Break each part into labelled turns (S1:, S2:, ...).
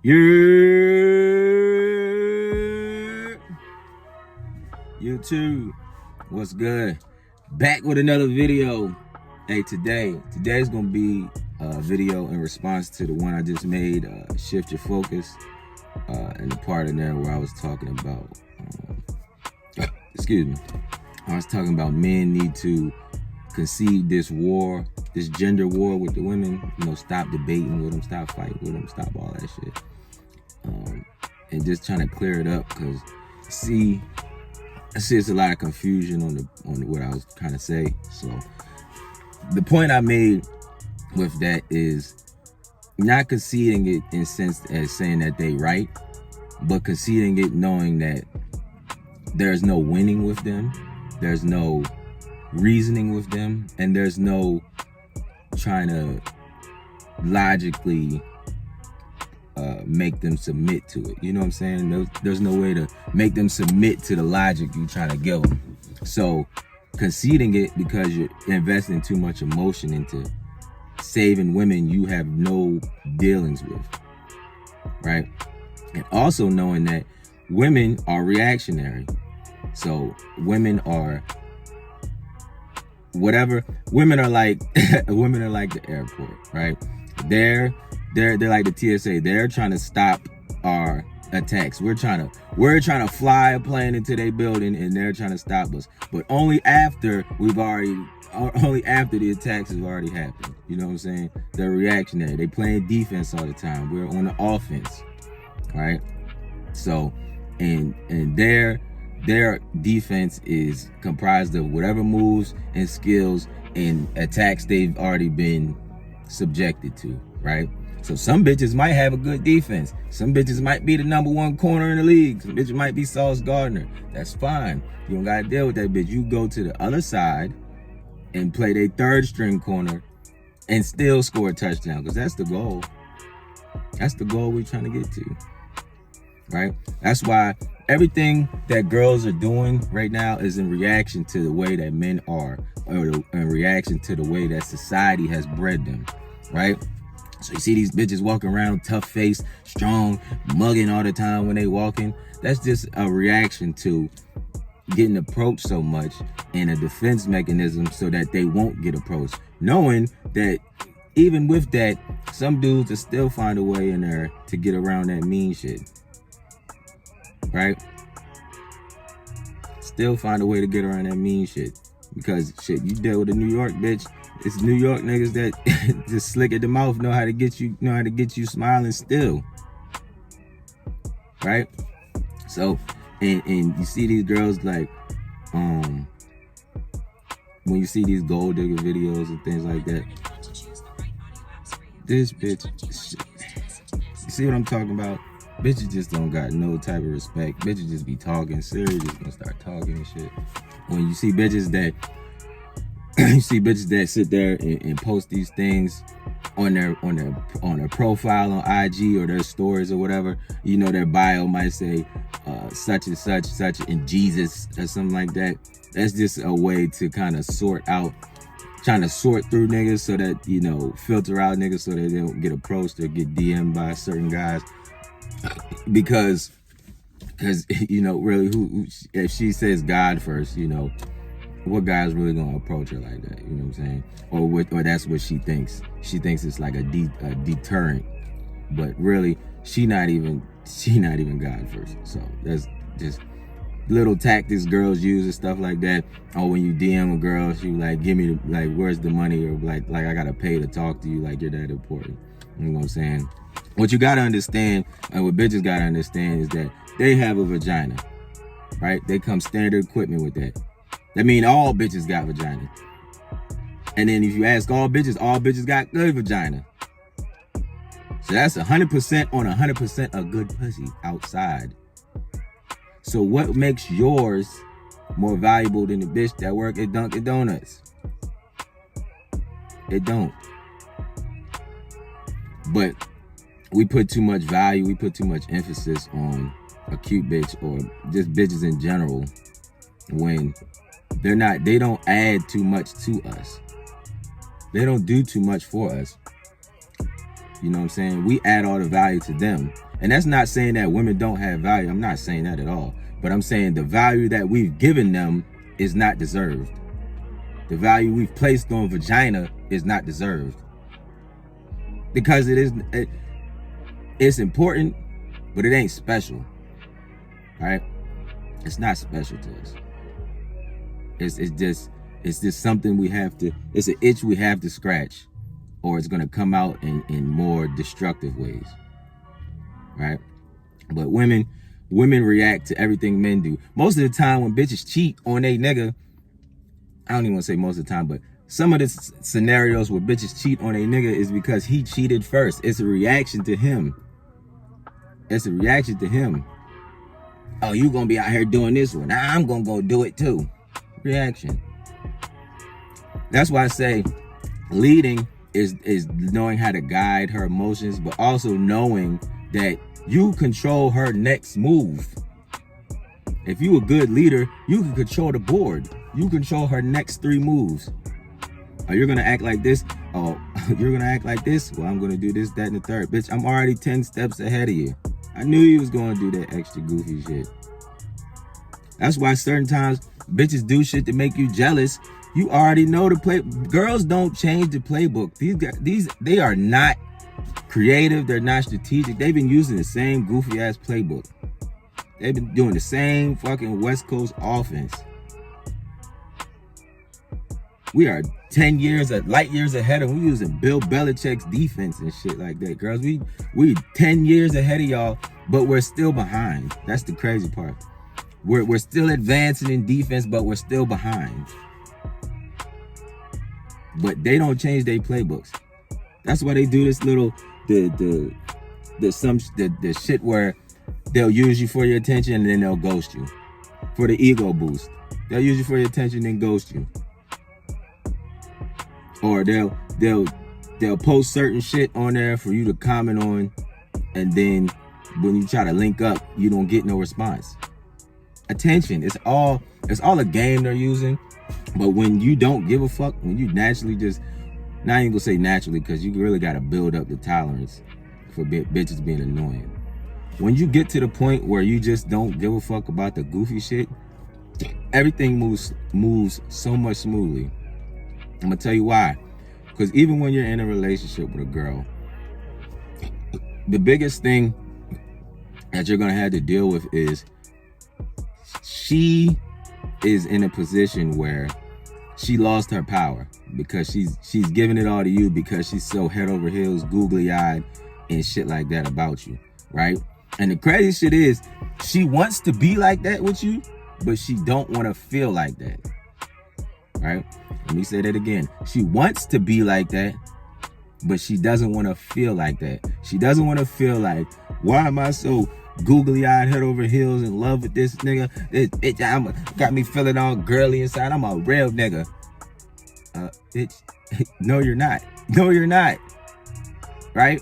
S1: Yeah, YouTube, what's good? Back with another video. Hey, today's gonna be a video in response to the one I just made, shift your focus, and the part in there where I was talking about, excuse me, I was talking about men need to concede this war, this gender war with the women. You know, stop debating with them, stop fighting with them, stop all that shit. And just trying to clear it up, because I see it's a lot of confusion on what I was trying to say. So the point I made with that is not conceding it in sense as saying that they right, but conceding it knowing that there's no winning with them, there's no reasoning with them, and there's no trying to logically make them submit to it. You know what I'm saying? There's no way to make them submit to the logic you trying to give them. So conceding it because you're investing too much emotion into saving women you have no dealings with, right? And also knowing that women are reactionary. So women are whatever. Women are like women are like the airport, right? They're like the TSA. They're trying to stop our attacks. We're trying to fly a plane into their building, and they're trying to stop us. But only after the attacks have already happened. You know what I'm saying? They're reactionary. They playing defense all the time. We're on the offense, right? So, and their defense is comprised of whatever moves and skills and attacks they've already been subjected to, right? So some bitches might have a good defense. Some bitches might be the #1 corner in the league. Some bitches might be Sauce Gardner. That's fine. You don't gotta deal with that bitch. You go to the other side and play their 3rd string corner and still score a touchdown, because that's the goal. That's the goal we're trying to get to, right? That's why everything that girls are doing right now is in reaction to the way that men are, or in reaction to the way that society has bred them, right? So you see these bitches walking around tough face, strong, mugging all the time when they walking. That's just a reaction to getting approached so much, and a defense mechanism so that they won't get approached, knowing that even with that, some dudes will still find a way in there to get around that mean shit, right? Still find a way to get around that mean shit, because shit, you deal with a New York bitch. It's New York niggas that just slick at the mouth, know how to get you smiling still, right? So, and you see these girls like, when you see these gold digger videos and things like that, this bitch, you see what I'm talking about? Bitches just don't got no type of respect. Bitches just be talking, serious, just gonna start talking and shit. When you see bitches that sit there and post these things on their profile on IG or their stories or whatever, you know, their bio might say such and such in Jesus or something like that. That's just a way to kind of trying to sort through niggas, so that, you know, filter out niggas so that they don't get approached or get DM'd by certain guys. Because you know, really, who if she says God first, you know, what guy's really gonna approach her like that? You know what I'm saying? Or that's what she thinks. She thinks it's like a deterrent, but really, she not even God first. So that's just little tactics girls use and stuff like that. Or when you DM a girl, she like, give me where's the money, or like I gotta pay to talk to you, like you're that important. You know what I'm saying? What you gotta understand, and what bitches gotta understand, is that they have a vagina, right? They come standard equipment with that. That means all bitches got vagina. And then if you ask all bitches got good vagina. So that's 100% on 100% of good pussy outside. So what makes yours more valuable than the bitch that work at Dunkin' Donuts? It don't. But we put too much value, we put too much emphasis on a cute bitch, or just bitches in general, when they don't add too much to us. They don't do too much for us. You know what I'm saying? We add all the value to them. And that's not saying that women don't have value. I'm not saying that at all. But I'm saying the value that we've given them is not deserved. The value we've placed on vagina is not deserved. Because it's important, but it ain't special. Right? It's not special to us. It's just something we have to, it's an itch we have to scratch, or it's gonna come out in more destructive ways. Right? But women react to everything men do. Most of the time when bitches cheat on a nigga, I don't even want to say most of the time, but some of the scenarios where bitches cheat on a nigga is because he cheated first. It's a reaction to him. It's a reaction to him. Oh, you gonna be out here doing this one. Now I'm gonna go do it too. Reaction. That's why I say leading is knowing how to guide her emotions, but also knowing that you control her next move. If you a good leader, you can control the board. You control her next 3 moves. Oh, you're gonna act like this? Oh, you're gonna act like this? Well, I'm gonna do this, that, and the third. Bitch, I'm already 10 steps ahead of you. I knew you was gonna do that extra goofy shit. That's why certain times bitches do shit to make you jealous. You already know the play. Girls don't change the playbook. They are not creative. They're not strategic. They've been using the same goofy ass playbook. They've been doing the same fucking West Coast offense. We are 10 years, light years ahead of them. We using Bill Belichick's defense and shit like that, girls. We 10 years ahead of y'all, but we're still behind. That's the crazy part. We're still advancing in defense, but we're still behind. But they don't change their playbooks. That's why they do this little the shit where they'll use you for your attention and then they'll ghost you for the ego boost. They'll use you for your attention and ghost you. Or they'll post certain shit on there for you to comment on, and then when you try to link up, you don't get no response. Attention, it's all a game they're using. But when you don't give a fuck, when you naturally just, not even gonna say naturally, because you really gotta build up the tolerance for bitches being annoying. When you get to the point where you just don't give a fuck about the goofy shit, everything moves so much smoothly. I'm gonna tell you why. Because even when you're in a relationship with a girl, the biggest thing that you're gonna have to deal with is she is in a position where she lost her power because she's giving it all to you because she's so head over heels, googly-eyed, and shit like that about you, right? And the crazy shit is, she wants to be like that with you, but she don't want to feel like that, right? Let me say that again. She wants to be like that, but she doesn't want to feel like that. She doesn't want to feel like, why am I so googly-eyed, head over heels, in love with this nigga? It got me feeling all girly inside. I'm a real nigga. Bitch, no you're not. No you're not. Right?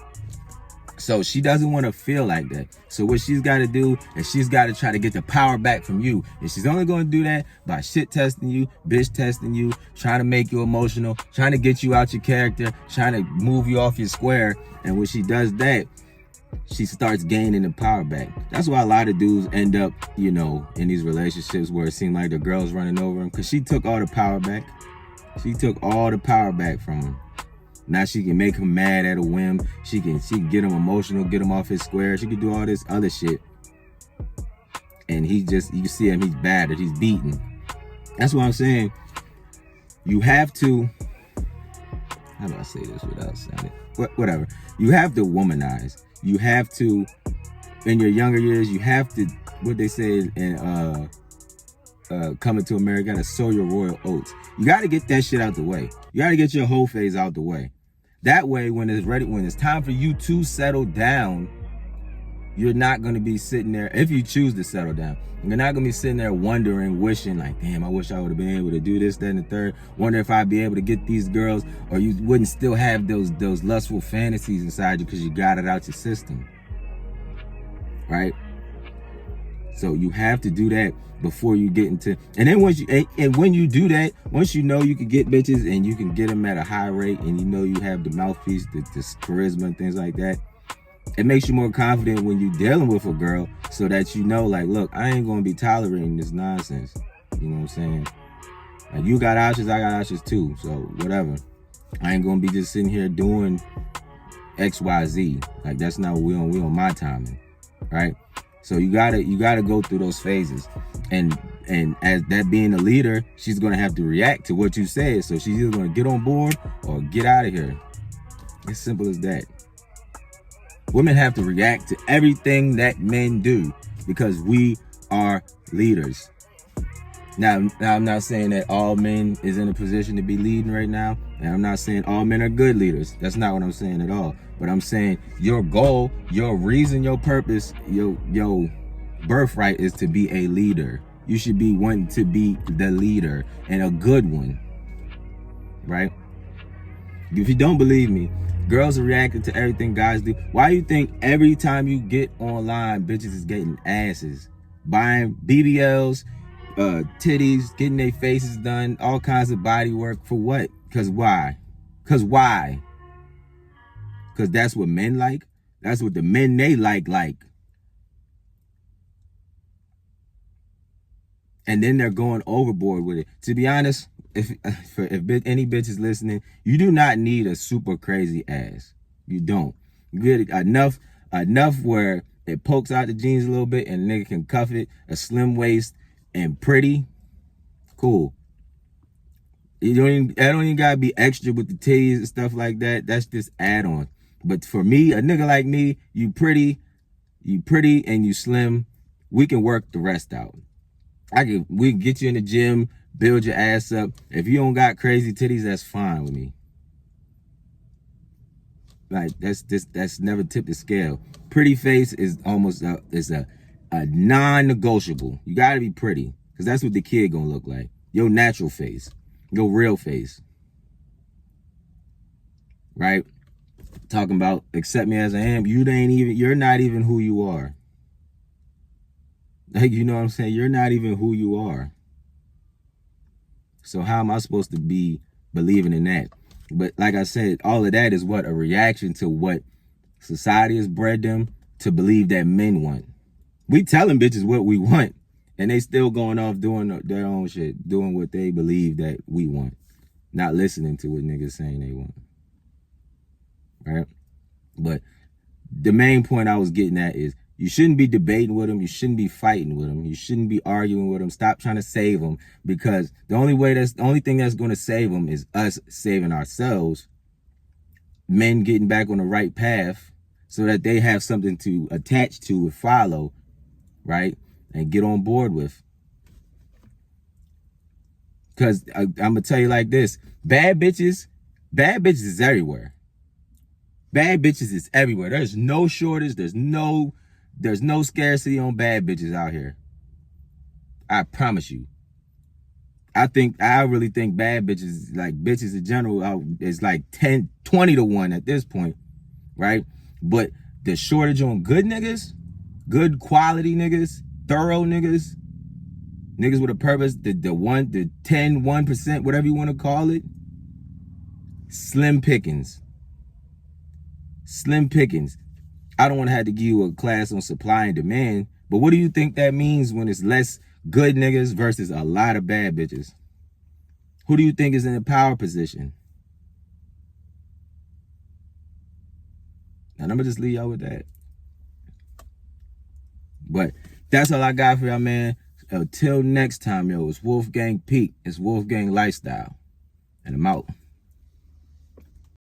S1: So she doesn't want to feel like that. So what she's got to do is she's got to try to get the power back from you. And she's only going to do that by shit testing you, bitch testing you, trying to make you emotional, trying to get you out your character, trying to move you off your square. And when she does that, she starts gaining the power back. That's why a lot of dudes end up, you know, in these relationships where it seemed like the girl's running over them, because she took all the power back. She took all the power back from him. Now she can make him mad at a whim. She can get him emotional, get him off his square. She can do all this other shit. And he just, you can see him, he's battered, he's beaten. That's what I'm saying. You have to, how do I say this without sounding, whatever. You have to womanize. You have to, in your younger years, you have to, what they say in Coming to America, you gotta sow your royal oats. You gotta get that shit out the way. You gotta get your whole phase out the way. That way, when it's ready, when it's time for you to settle down, you're not gonna be sitting there, if you choose to settle down, you're not gonna be sitting there wondering, wishing like, damn, I wish I would have been able to do this, that, and the third. Wonder if I'd be able to get these girls, or you wouldn't still have those lustful fantasies inside you because you got it out your system, right? So you have to do that before you get into, and then once you, and when you do that, once you know you can get bitches and you can get them at a high rate, and you know you have the mouthpiece, the charisma and things like that, it makes you more confident when you're dealing with a girl, so that you know, like, look, I ain't gonna be tolerating this nonsense. You know what I'm saying? Like, you got options, I got options too. So whatever. I ain't gonna be just sitting here doing XYZ. Like, that's not what we on my timing, right? So you gotta go through those phases, and as that being a leader, she's gonna have to react to what you said. So she's either gonna get on board or get out of here. It's simple as that. Women have to react to everything that men do because we are leaders. Now I'm not saying that all men is in a position to be leading right now, and I'm not saying all men are good leaders. That's not what I'm saying at all. But I'm saying your goal, your reason, your purpose, your birthright is to be a leader. You should be wanting to be the leader, and a good one, right? If you don't believe me, girls are reacting to everything guys do. Why do you think every time you get online, bitches is getting asses, buying BBLs, titties, getting their faces done, all kinds of body work for what? Because why? Because that's what men like. That's what the men they like. And then they're going overboard with it. To be honest, if any bitch is listening, you do not need a super crazy ass. You don't. You get enough where it pokes out the jeans a little bit and a nigga can cuff it, a slim waist and pretty. Cool. I don't even gotta be extra with the titties and stuff like that. That's just add-on. But for me, a nigga like me, you pretty and you slim, we can work the rest out. We can get you in the gym, build your ass up. If you don't got crazy titties, that's fine with me. Like, that's never tipped the scale. Pretty face is almost a non-negotiable. You gotta be pretty, because that's what the kid gonna look like. Your natural face, your real face, right? Talking about accept me as I am. You're not even who you are. Like, you know what I'm saying? You're not even who you are. So how am I supposed to be believing in that? But like I said, all of that is what? A reaction to what society has bred them to believe that men want. We telling bitches what we want, and they still going off doing their own shit, doing what they believe that we want, not listening to what niggas saying they want. Right? But the main point I was getting at is, you shouldn't be debating with them. You shouldn't be fighting with them. You shouldn't be arguing with them. Stop trying to save them, because the only thing that's going to save them is us saving ourselves. Men getting back on the right path so that they have something to attach to and follow, right? And get on board with. Because I'm going to tell you like this. Bad bitches is everywhere. Bad bitches is everywhere. There's no shortage. There's no scarcity on bad bitches out here. I promise you. I really think bad bitches, like bitches in general, is like 20 to 1 at this point, right? But the shortage on good niggas, good quality niggas, thorough niggas with a purpose, the 1%, whatever you want to call it, slim pickings. Slim pickings. I don't want to have to give you a class on supply and demand, but what do you think that means when it's less good niggas versus a lot of bad bitches? Who do you think is in a power position? And I'm going to just leave y'all with that. But that's all I got for y'all, man. Until next time, yo, it's WolfgangPeak. It's Wolfgang Lifestyle. And I'm out.